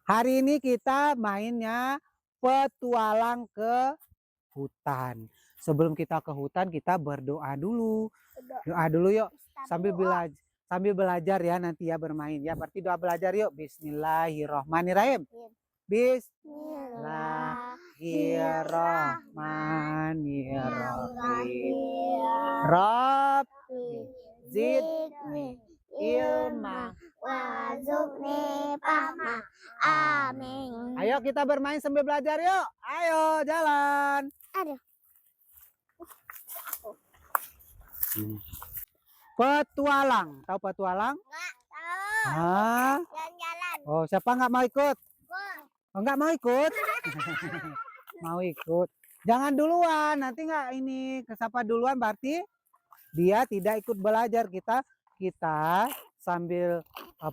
Hari ini kita mainnya petualang ke hutan. Sebelum kita ke hutan, kita berdoa dulu. Doa dulu yuk, sambil belajar ya nanti ya bermain ya. Berarti doa belajar yuk. Bismillahirrohmanirrahim. Bismillahirrohmanirrohim. Rabbi zidni ilma warzuqni fahma. Amin. Ayo kita bermain sambil belajar yuk. Ayo jalan. Aduh. Petualang. Tahu petualang? Nggak tahu. Ah. Jalan-jalan. Oh, siapa nggak mau ikut? Oh, nggak mau ikut? Mau ikut. Jangan duluan. Nanti nggak ini kesapa duluan berarti dia tidak ikut belajar. Kita sambil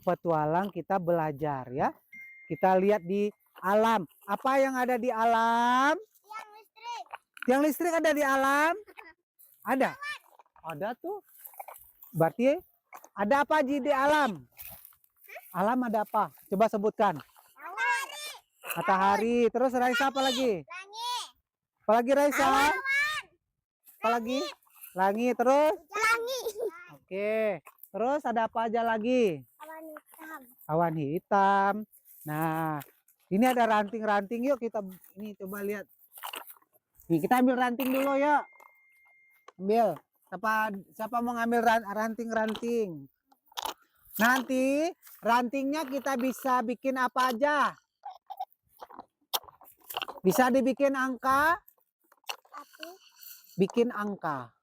petualang kita belajar ya. Kita lihat di alam. Apa yang ada di alam? Tiang listrik. Tiang listrik ada di alam? Ada? Ada tuh. Berarti ada apa di alam? Alam ada apa? Coba sebutkan. Matahari. Terus Raisa apa lagi? Langit. Apa lagi Raisa? Apa lagi? Langit. Terus? Langit. Oke. Terus ada apa aja lagi? Awan hitam. Awan hitam. Nah, ini ada ranting-ranting. Yuk kita ini coba lihat. Nih, kita ambil ranting dulu yuk. Ambil. Siapa mau ngambil ranting-ranting? Nanti rantingnya kita bisa bikin apa aja? Bisa dibikin angka? Bikin angka.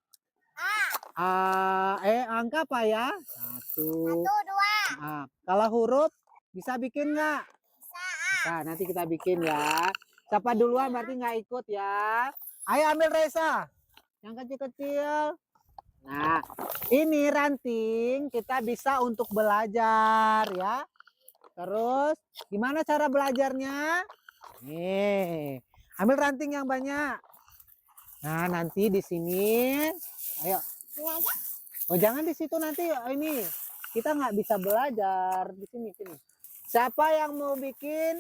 Angka apa ya? Satu. Dua. Nah, kalau huruf bisa bikin nggak? Bisa. Nah, nanti kita bikin ya. Siapa duluan berarti nggak ikut ya. Ayo ambil Reza. Yang kecil-kecil. Nah, ini ranting kita bisa untuk belajar ya. Terus gimana cara belajarnya? Nih, ambil ranting yang banyak. Nah, nanti di sini, ayo. Oh, jangan di situ nanti. Ini kita nggak bisa belajar di sini. Siapa yang mau bikin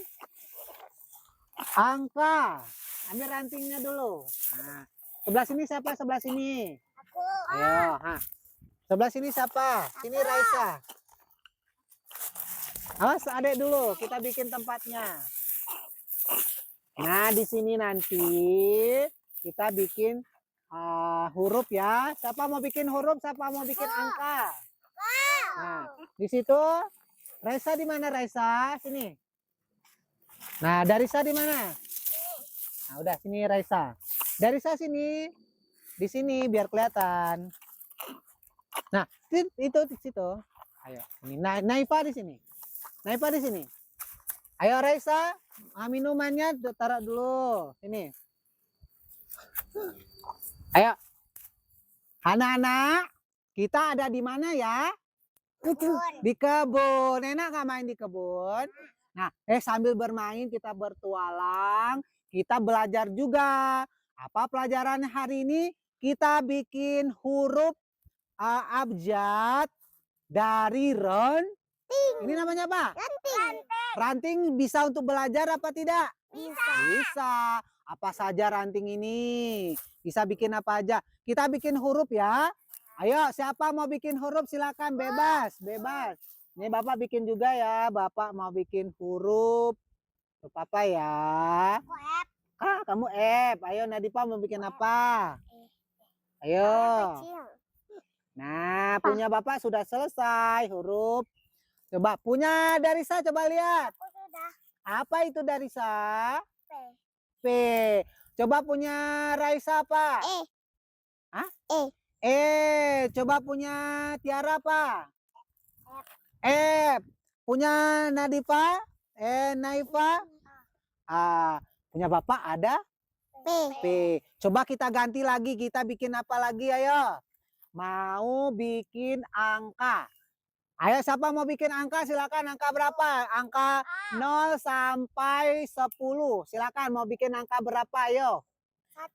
angka? Ambil rantingnya dulu. Nah, sebelah sini siapa? Sebelah sini. Aku. Ayo, sebelah sini siapa? Sini Raisa. Awas adek dulu, kita bikin tempatnya. Nah, di sini nanti kita bikin huruf ya. Siapa mau bikin huruf? Siapa mau bikin angka? Nah, di situ Raisa di mana Raisa? Sini. Nah, Darisa di mana? Nah, udah sini Raisa. Darisa sini. Di sini biar kelihatan. Nah, itu di situ. Ayo, ini Naifa di sini. Naifa di sini. Ayo Raisa, minumannya taruh dulu. Sini. Ayo. Anak-anak, kita ada di mana ya? Di kebun. Enak gak main di kebun? Nah, sambil bermain kita bertualang, kita belajar juga. Apa pelajaran hari ini? Kita bikin huruf abjad dari ranting. Ini namanya apa? Ranting. Ranting bisa untuk belajar apa tidak? Bisa. Bisa. Apa saja ranting ini? Bisa bikin apa aja? Kita bikin huruf ya. Ayo, siapa mau bikin huruf silakan bebas. Ini Bapak bikin juga ya. Bapak mau bikin huruf. Huruf apa ya? Aku F. Kamu F. Ayo Nadipa mau bikin apa? Ayo. Kecil. Nah, punya Bapak sudah selesai huruf. Coba punya Darisa coba lihat. Aku sudah. Apa itu Darisa? P. P. Coba punya Raisa apa? E. Hah? E. E. Coba punya Tiara apa? F. Punya Nadifa? Naifa? Punya Bapak ada? P. P. Coba kita ganti lagi, kita bikin apa lagi ayo? Mau bikin angka. Ayo siapa mau bikin angka silakan. Angka berapa? Angka 0 sampai 10. Silakan mau bikin angka berapa ayo? 1.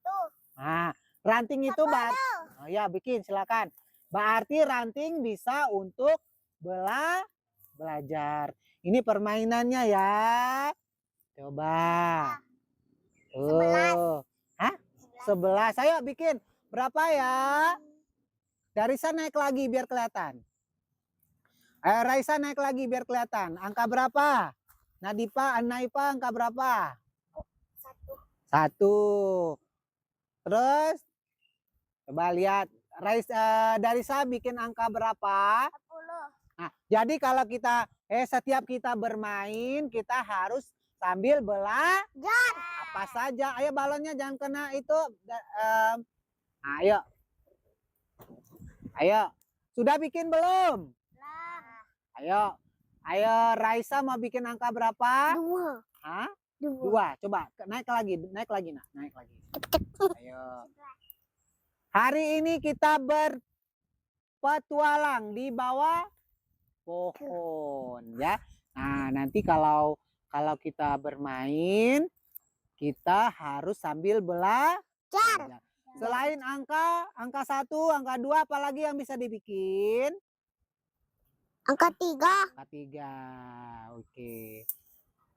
Nah, ranting itu oh ya bikin silakan. Berarti ranting bisa untuk belajar. Ini permainannya ya. Coba. Tuh. Hah? 11. Ayo bikin. Berapa ya? Darisa naik lagi biar kelihatan. Ayo Raisa naik lagi biar kelihatan. Angka berapa? Naipa angka berapa? 1. Terus coba lihat. Darisa bikin angka berapa? 10. Nah, jadi kalau setiap kita bermain, kita harus sambil Jar. apa saja. Ayo balonnya jangan kena itu. Ayo. Ayo. Sudah bikin belum? Ayo. Ayo Raisa mau bikin angka berapa? 2. Hah? 2. 2. Coba naik lagi nak, naik lagi. Ayo. Hari ini kita berpetualang di bawah pohon ya. Nah, nanti kalau kita bermain, kita harus sambil belajar. Selain angka 1, angka 2, apalagi yang bisa dibikin? Angka 3. Angka 3. Oke.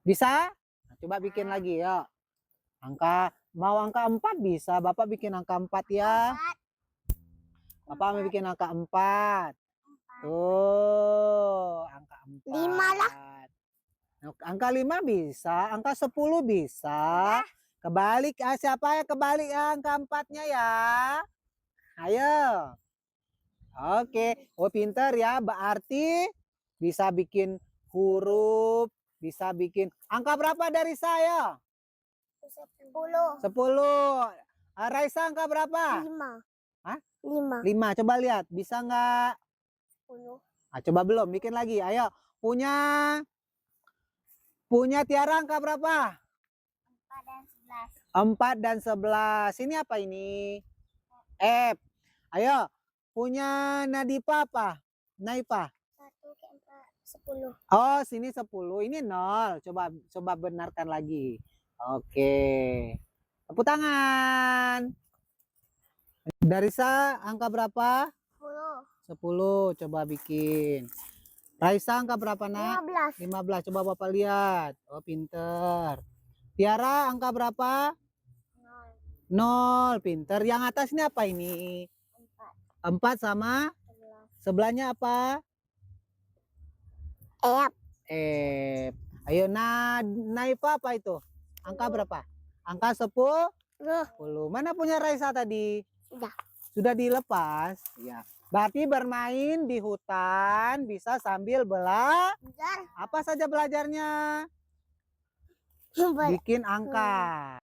Bisa? Nah, coba bikin lagi ya. Mau angka 4 bisa. Bapak bikin angka 4 ya. Bapak mau bikin angka 4. Tuh, angka 4. 5 lah. Angka 5 bisa, angka 10 bisa. Kebalik, siapa ya kebalik angka 4-nya ya? Ayo. Oke, oh pinter ya, berarti bisa bikin huruf, bisa bikin angka berapa dari saya? 10. 10. Raisa angka berapa? 5. Hah? 5. 5. Coba lihat, bisa nggak? 10. Coba belum, bikin lagi. Ayo, punya Tiara angka berapa? 4 dan 11. Ini apa ini? F. Ayo, punya Nadipa apa? Naipa. 1 ke 4, 10. Oh, sini 10. Ini 0. Coba benarkan lagi. Oke. Tepuk tangan. Darisa angka berapa? 10. 10. Coba bikin. Raisa angka berapa nak? 15. 15. Coba Bapak lihat. Oh, pinter. Tiara angka berapa? 0. Pinter. Yang atas ini apa ini? 4 sama? 11. Sebelahnya apa? F. F. Ayo, Naipa apa itu? Angka berapa? Angka 10? 10. Mana punya Raisa tadi? Sudah. Sudah dilepas? Ya. Berarti bermain di hutan bisa sambil Jar. apa saja belajarnya? Coba. Bikin angka.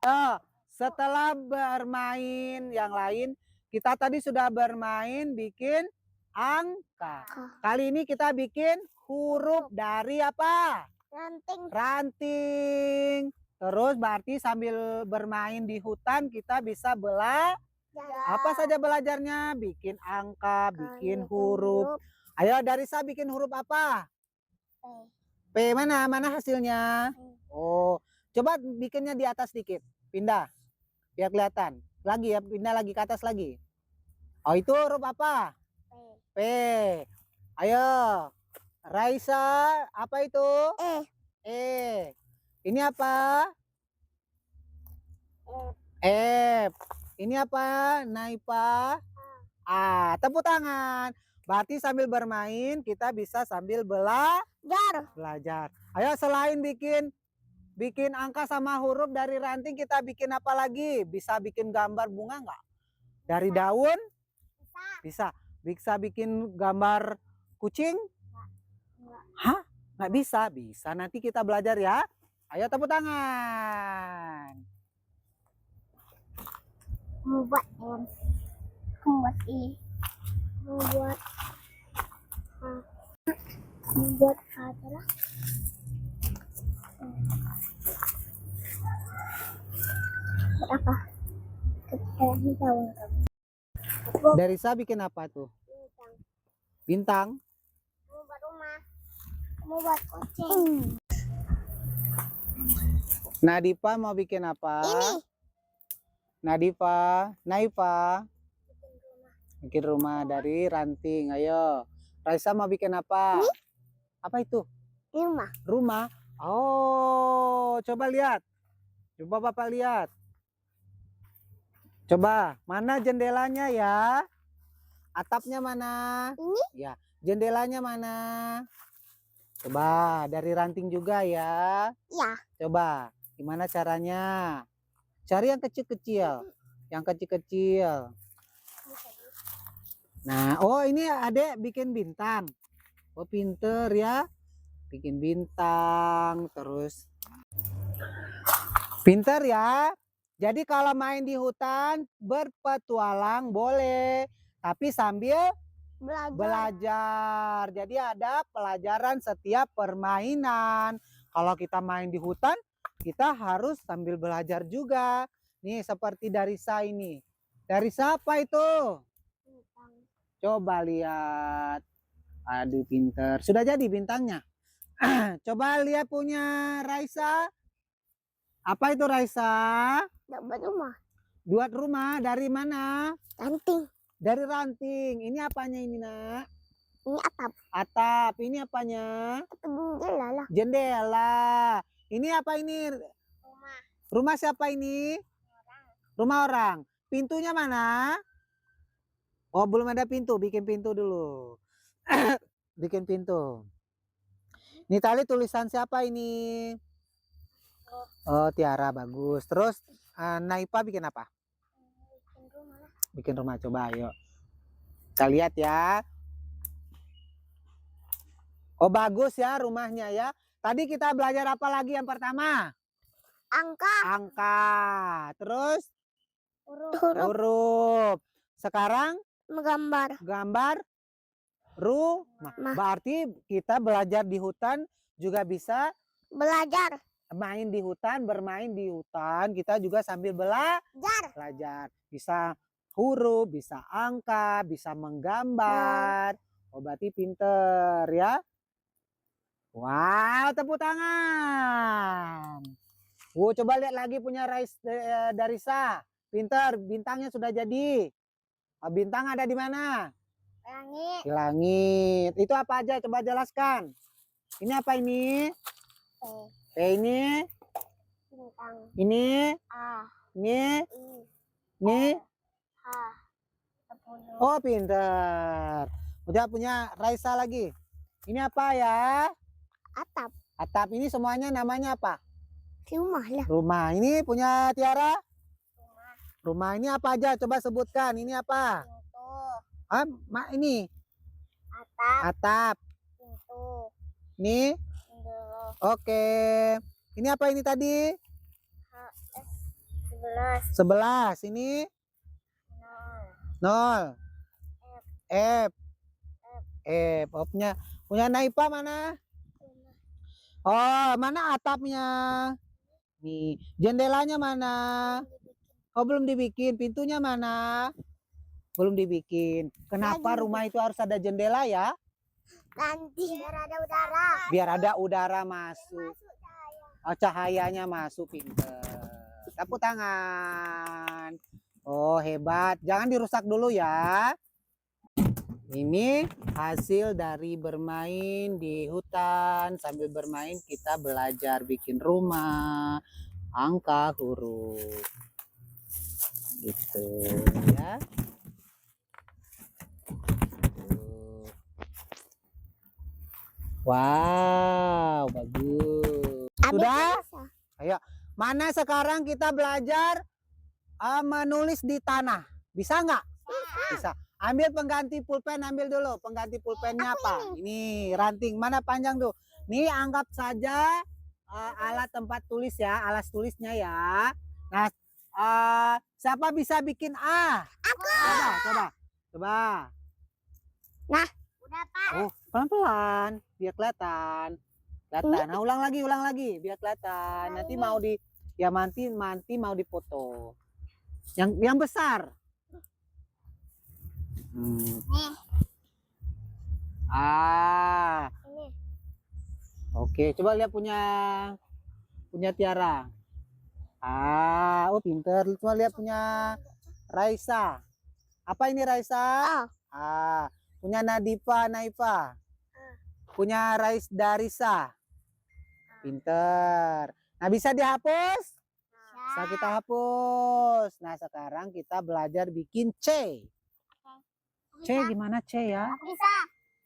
Setelah bermain yang lain, kita tadi sudah bermain bikin angka. Kali ini kita bikin huruf dari apa? Ranting. Ranting. Terus berarti sambil bermain di hutan kita bisa apa saja belajarnya? Bikin angka, bikin huruf. Ayo Darisa bikin huruf apa? P. Mana hasilnya? Oh, coba bikinnya di atas dikit. Pindah. Biar kelihatan. Lagi ya, pindah lagi ke atas lagi. Oh, itu huruf apa? P. Ayo. Raisa, apa itu? E. Ini apa? F. Ini apa? Naipa. A. Tepuk tangan. Berarti sambil bermain kita bisa sambil belajar. Ayo selain bikin angka sama huruf dari ranting, kita bikin apa lagi? Bisa bikin gambar bunga nggak? Dari daun? Bisa. Bisa bikin gambar kucing? Hah? Nggak bisa? Bisa. Nanti kita belajar ya. Ayo tepuk tangan. Membuat M. Membuat I. Membuat A adalah apa? Ini daun. Darisa bikin apa tuh? Bintang. Membuat rumah. Membuat kucing. Nadipa mau bikin apa? Ini. Naipa. Bikin rumah dari ranting. Ayo. Raisa mau bikin apa? Ini? Apa itu? Rumah. Rumah. Oh, coba lihat. Coba Bapak lihat. Coba, mana jendelanya ya? Atapnya mana? Ini? Ya, jendelanya mana? Coba, dari ranting juga ya. Ya. Coba, gimana caranya? Cari yang kecil-kecil. Yang kecil-kecil. Nah, oh ini adek bikin bintang. Oh pinter ya. Bikin bintang terus. Pinter ya. Jadi kalau main di hutan berpetualang boleh. Tapi sambil belajar. Jadi ada pelajaran setiap permainan. Kalau kita main di hutan, kita harus sambil belajar juga. Nih seperti Darisa ini. Darisa apa itu? Coba lihat. Aduh pinter. Sudah jadi bintangnya. Coba lihat punya Raisa. Apa itu Raisa? Dapat rumah. Buat rumah dari mana? Ranting. Dari ranting. Ini apanya ini nak? Ini atap. Atap. Ini apanya? Jendela lah. Jendela. Ini apa ini? Rumah. Rumah siapa ini? Rumah orang. Pintunya mana? Oh belum ada pintu. Bikin pintu dulu. Bikin pintu. Ini tali tulisan siapa ini? Oh Tiara bagus. Terus Naipa bikin apa? Bikin rumah lah. Bikin rumah, coba ayo. Kita lihat ya. Oh bagus ya rumahnya ya. Tadi kita belajar apa lagi yang pertama? Angka. Angka. Terus Huruf. huruf. Sekarang Menggambar. gambar rumah. Berarti kita belajar di hutan juga bisa Belajar. main di hutan, bermain di hutan. Kita juga sambil belajar. Bisa huruf, bisa angka, bisa menggambar. Oh berarti pinter ya. Wow, tepuk tangan. Coba lihat lagi punya Darisa. Pinter, bintangnya sudah jadi. Bintang ada di mana? Langit. Di langit. Itu apa aja? Coba jelaskan. Ini apa ini? P ini? Bintang. Ini? A. Ini? I. Ini? H. 10. Oh pinter. Udah punya Raisa lagi. Ini apa ya? Atap. Atap ini semuanya namanya apa? Rumah lah. Rumah. Ini punya Tiara? Rumah ini apa aja? Coba sebutkan. Ini apa? Pintu. Ini? Atap. Atap. Pintu. Ini? Jendela. Oke. Ini apa ini tadi? HS. 11. 11. Ini? 0. F. F. Oh, punya Naipa mana? Oh, mana atapnya? Nih, jendelanya mana? Oh, belum dibikin. Pintunya mana? Belum dibikin. Kenapa rumah itu harus ada jendela ya? Nanti. Biar ada udara. Biar ada udara masuk. Oh, cahayanya masuk, pinter. Tepuk tangan. Oh, hebat. Jangan dirusak dulu ya. Ini hasil dari bermain di hutan. Sambil bermain kita belajar bikin rumah, angka, huruf. Gitu ya. Wow, bagus. Sudah? Ayo. Mana sekarang kita belajar menulis di tanah? Bisa nggak? Bisa. Ambil pengganti pulpen, ambil dulu. Pengganti pulpennya apa? Ini ranting. Mana panjang tuh? Nih anggap saja alat tempat tulis ya, alas tulisnya ya. Nah, siapa bisa bikin A? Aku. Coba. Nah, udah Pak. Oh, pelan-pelan biar kelihatan. Nah, ulang lagi biar kelihatan. Nanti mau nanti mau dipoto. Yang besar. Nih. Ini. Oke, coba lihat punya Tiara. Oh pinter. Coba lihat punya Raisa. Apa ini Raisa? Punya Naipa. Punya Darisa. Pinter. Nah, bisa dihapus? Bisa kita hapus. Nah, sekarang kita belajar bikin C. C gimana C ya? Bisa.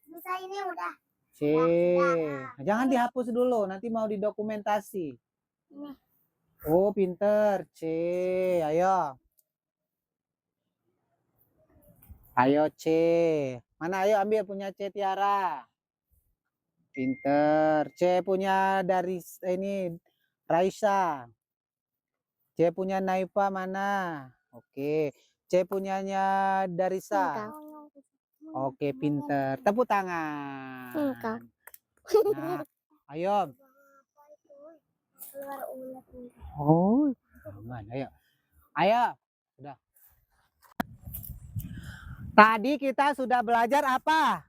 Bisa ini udah. C. Nah, jangan dihapus dulu, nanti mau didokumentasi. Ini. Oh, pinter. C. Ayo. Ayo C. Mana ayo ambil punya C Tiara. Pinter. C punya dari ini Raisa. C punya Naifa mana? Oke. C punyanya Darisa. Oke, pinter. Tepuk tangan. Engkau. Nah, ayo. Keluar ulat. Oh, jangan. Ayo. Ayo. Udah. Tadi kita sudah belajar apa?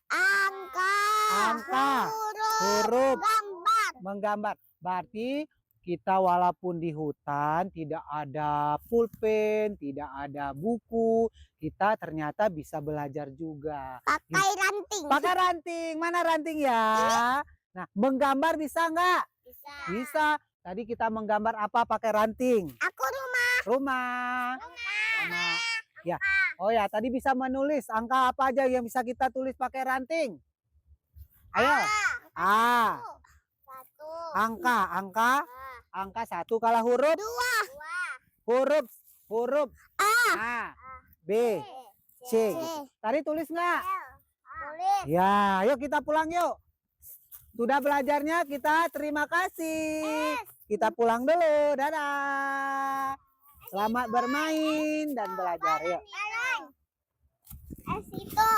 Angka. Angka. Huruf. Huruf. Gambar. Menggambar. Berarti kita walaupun di hutan tidak ada pulpen, tidak ada buku, kita ternyata bisa belajar juga. Pakai ranting. Pakai ranting. Mana ranting ya? Nah, menggambar bisa nggak? Bisa. Bisa. Tadi kita menggambar apa pakai ranting? Aku rumah. Rumah. Nah, ya. Oh ya, tadi bisa menulis angka apa aja yang bisa kita tulis pakai ranting? Ayo. A. Satu. Angka. Angka 1 kalau huruf. Dua. Huruf A, B, C. Tadi tulis nggak? Tulis. Ya, yuk kita pulang yuk. Sudah belajarnya, kita terima kasih. Kita pulang dulu. Dadah. Selamat bermain dan belajar yuk. Situ.